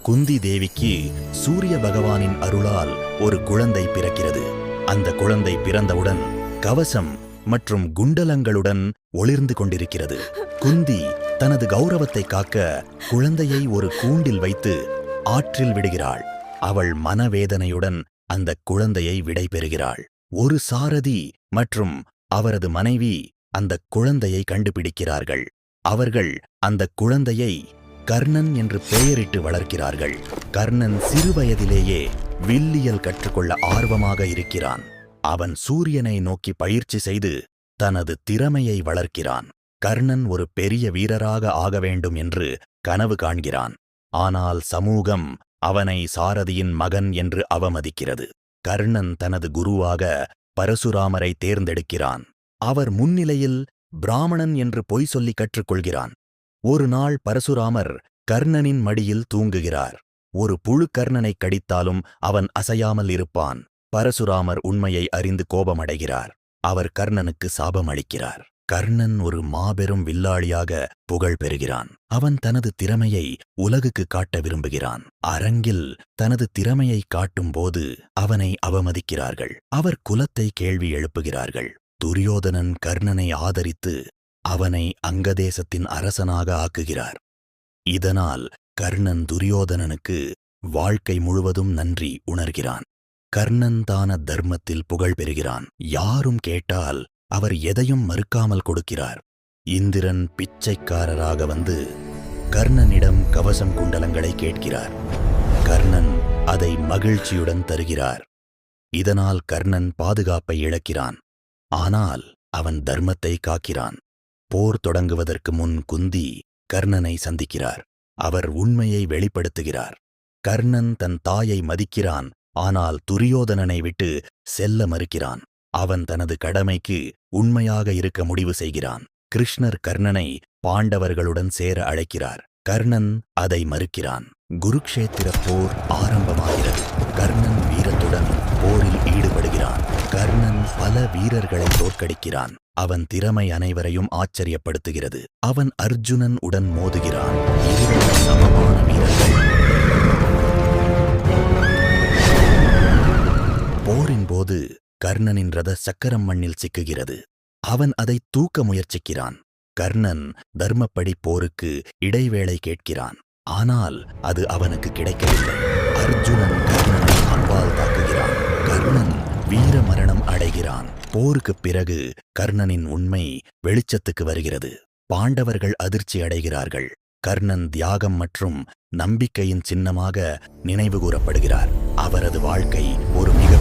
குந்தி தேவிக்கு சூரிய பகவானின் அருளால் ஒரு குழந்தை பிறக்கிறது. அந்த குழந்தை பிறந்தவுடன் கவசம் மற்றும் குண்டலங்களுடன் ஒளிர்ந்து கொண்டிருக்கிறது. குந்தி தனது கௌரவத்தை காக்க குழந்தையை ஒரு கூண்டில் வைத்து ஆற்றில் விடுகிறாள். அவள் மனவேதனையுடன் அந்த குழந்தையை விடைபெறுகிறாள். ஒரு சாரதி மற்றும் அவரது மனைவி அந்த குழந்தையை கண்டுபிடிக்கிறார்கள். அவர்கள் அந்த குழந்தையை கர்ணன் என்று பெயரிட்டு வளர்க்கிறார்கள். கர்ணன் சிறுவயதிலேயே வில்லியல் கற்றுக்கொள்ள ஆர்வமாக இருக்கிறான். அவன் சூரியனை நோக்கி பயிற்சி செய்து தனது திறமையை வளர்க்கிறான். கர்ணன் ஒரு பெரிய வீரராக ஆக வேண்டும் என்று கனவு காண்கிறான். ஆனால் சமூகம் அவனை சாரதியின் மகன் என்று அவமதிக்கிறது. கர்ணன் தனது குருவாக பரசுராமரை தேர்ந்தெடுக்கிறான். அவர் முன்னிலையில் பிராமணன் என்று பொய் சொல்லி கற்றுக்கொள்கிறான். ஒரு நாள் பரசுராமர் கர்ணனின் மடியில் தூங்குகிறார். ஒரு புழு கர்ணனை கடித்தாலும் அவன் அசையாமல் இருப்பான். பரசுராமர் உண்மையை அறிந்து கோபமடைகிறார். அவர் கர்ணனுக்கு சாபம் அளிக்கிறார். கர்ணன் ஒரு மாபெரும் வில்லாளியாக புகழ் பெறுகிறான். அவன் தனது திறமையை உலகுக்கு காட்ட விரும்புகிறான். அரங்கில் தனது திறமையை காட்டும்போது அவனை அவமதிக்கிறார்கள். அவர் குலத்தை கேள்வி எழுப்புகிறார்கள். துரியோதனன் கர்ணனை ஆதரித்து அவனை அங்கதேசத்தின் அரசனாக ஆக்குகிறார். இதனால் கர்ணன் துரியோதனனுக்கு வாழ்க்கை முழுவதும் நன்றி உணர்கிறான். கர்ணன் தான தர்மத்தில் புகழ் பெறுகிறான். யாரும் கேட்டால் அவர் எதையும் மறுக்காமல் கொடுக்கிறார். இந்திரன் பிச்சைக்காரராக வந்து கர்ணனிடம் கவசம் குண்டலங்களை கேட்கிறார். கர்ணன் அதை மகிழ்ச்சியுடன் தருகிறார். இதனால் கர்ணன் பாதுகாப்பை இழக்கிறான். ஆனால் அவன் தர்மத்தை காக்கிறான். போர் தொடங்குவதற்கு முன் குந்தி கர்ணனை சந்திக்கிறார். அவர் உண்மையை வெளிப்படுத்துகிறார். கர்ணன் தன் தாயை மதிக்கிறான். ஆனால் துரியோதனனை விட்டு செல்ல மறுக்கிறான். அவன் தனது கடமைக்கு உண்மையாக இருக்க முடிவு செய்கிறான். கிருஷ்ணர் கர்ணனை பாண்டவர்களுடன் சேர அழைக்கிறார். கர்ணன் அதை மறுக்கிறான். குருக்ஷேத்திர போர் ஆரம்பமாகிறது. கர்ணன் வீரத்துடன் போரில் ஈடுபடுகிறான். கர்ணன் பல வீரர்களை தோற்கடிக்கிறான். அவன் திறமை அனைவரையும் ஆச்சரியப்படுத்துகிறது. அவன் அர்ஜுனன் உடன் மோதுகிறான். இருவரும் சமமான வீரர்கள். போரின் போது கர்ணனின் ரத சக்கரம் மண்ணில் சிக்குகிறது. அவன் அதை தூக்க முயற்சிக்கிறான். கர்ணன் தர்மப்படி போருக்கு இடைவேளை கேட்கிறான். ஆனால் அது அவனுக்கு கிடைக்கவில்லை. அர்ஜுனன் கர்ணனை அம்பால் தாக்குகிறான். கர்ணன் வீர மரணம் அடைகிறான். போருக்குப் பிறகு கர்ணனின் உண்மை வெளிச்சத்துக்கு வருகிறது. பாண்டவர்கள் அதிர்ச்சி அடைகிறார்கள். கர்ணன் தியாகம் மற்றும் நம்பிக்கையின் சின்னமாக நினைவு கூறப்படுகிறார். அவரது வாழ்க்கை ஒரு மிக